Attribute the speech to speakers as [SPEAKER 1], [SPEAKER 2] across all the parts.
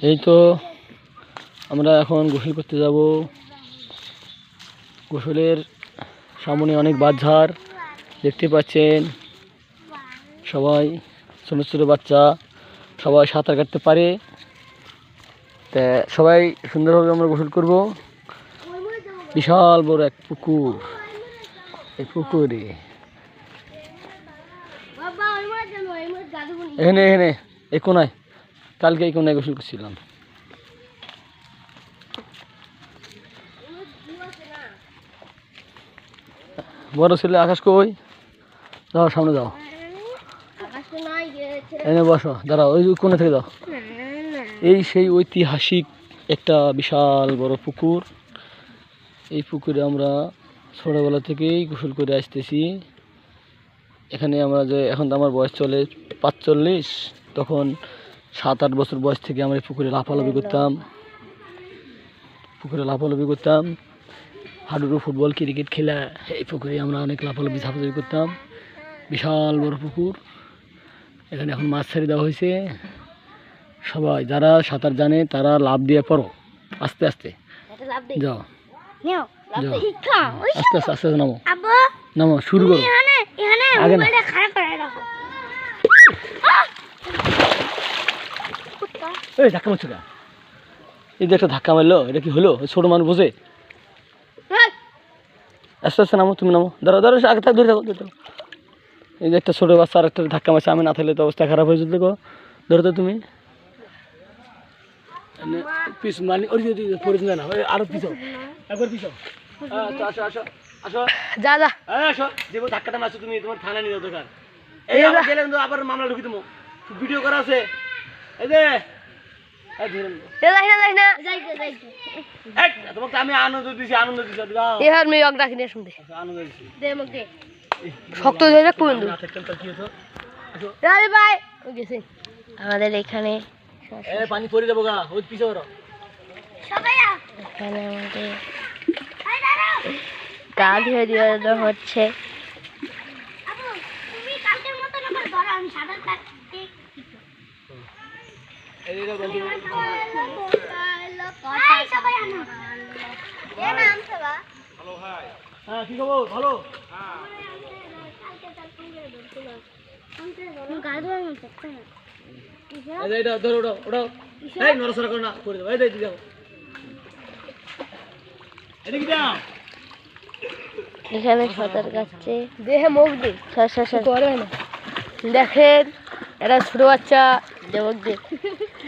[SPEAKER 1] এই তো আমরা এখন গোসল করতে যাব। গোসলের সামনে অনেক বাঁশঝাড় দেখতে পাচ্ছেন। সবাই ছোটো ছোটো বাচ্চা সবাই সাঁতার কাটতে পারে। তা সবাই সুন্দরভাবে আমরা গোসল করব। বিশাল বড় এক পুকুর, এই পুকুরে এখানে এখানে এই কোনায়, কালকে এই কোনায় গোসল করছিলাম। বড় ছেলে আকাশ কই? যাও সামনে যাও, এনে বসো, দাঁড়াও ওই কোণে থেকে যাও। এই সেই ঐতিহাসিক একটা বিশাল বড় পুকুর। এই পুকুরে আমরা ছোটোবেলা থেকেই গোসল করে আসতেছি। এখানে আমরা যে এখন তো আমার বয়স চলে 45, তখন 7-8 বছর বয়স থেকে আমরা এই পুকুরে লাফালাফি করতাম। হাডুডু, ফুটবল, ক্রিকেট খেলা এই পুকুরে আমরা অনেক লাফালাফি ঝাঁপাঝাপি করতাম। বিশাল বড় পুকুর। এখানে এখন মাছ ছেড়ে দেওয়া হয়েছে। সবাই যারা সাঁতার জানে তারা লাফ দিয়ে পড়ো, আস্তে আস্তে যাও, আস্তে আস্তে আস্তে নামো, নামো, শুরু করো আগে না। এই ধাক্কা মারছো না, এই যে একটা ধাক্কা মারলো, এটা কি হলো? ছোট মানুষ বোঝে। আস্তে আস্তে নামো, তুমি নামো, ধরো ধরো, আগে থাক, ধরে থাকো। এই যে একটা ছোটো বাচ্চা আর একটা ধাক্কা মারছে, আমি না থাকলে তো অবস্থা খারাপ হয়ে যেত। ধরো তো তুমি পিছ মানে পড়ে না, আরো পিছাও, একবার পিছাও। আসো আসো আসো, যা যা, আসো, যে ধাক্কাটা মারছো তুমি, তোমার থানা নিয়ে যাও দরকার। এই গেলে কিন্তু আবার মামলা ঢুকি দেবো, ভিডিও করা আছে। এই যে তোমাকে আমি আনন্দ দিছি, আনন্দ দিছি, আনন্দ দিছি। শক্ত আমাদের এখানে পানি পড়ে যাবো গা, ওই পিছনে এখানে আমাদের গা ধুয়ে দেওয়া হচ্ছে। কি খবর? ভালো। এখানে সাঁতার কাটছে, দেহে মুখ দিন, দেখেন এরা ছোট বাচ্চা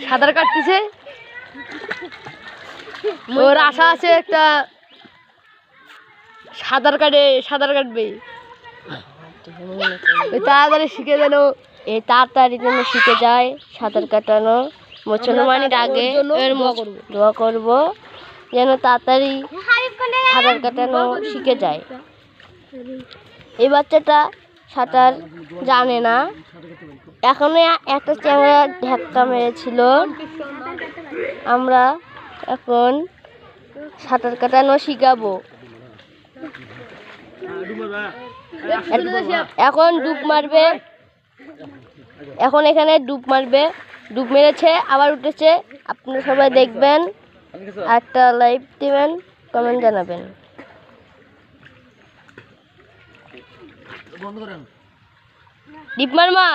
[SPEAKER 1] সাঁতার কাটতেছে। ওর আশা আছে একটা সাঁতার কাটবে, তাড়াতাড়ি শিখে যেন, এই তাড়াতাড়ি যেন শিখে যায় সাঁতার কাটানো। মুসলমানের আগে দোয়া করব যেন তাড়াতাড়ি সাঁতার কাটানো শিখে যায়। এই বাচ্চাটা সাঁতার জানে না, এখনো একটা চ্যাংড়া ধাক্কা মেরেছিল। আমরা এখন সাঁতার কাটানো শিখাবো। এখন ডুব মারবে, এখন এখানে ডুব মারবে, ডুব মেরেছে আবার উঠেছে। আপনারা সবাই দেখবেন, একটা লাইক দিবেন, কমেন্ট জানাবেন। ডিপ মার মা।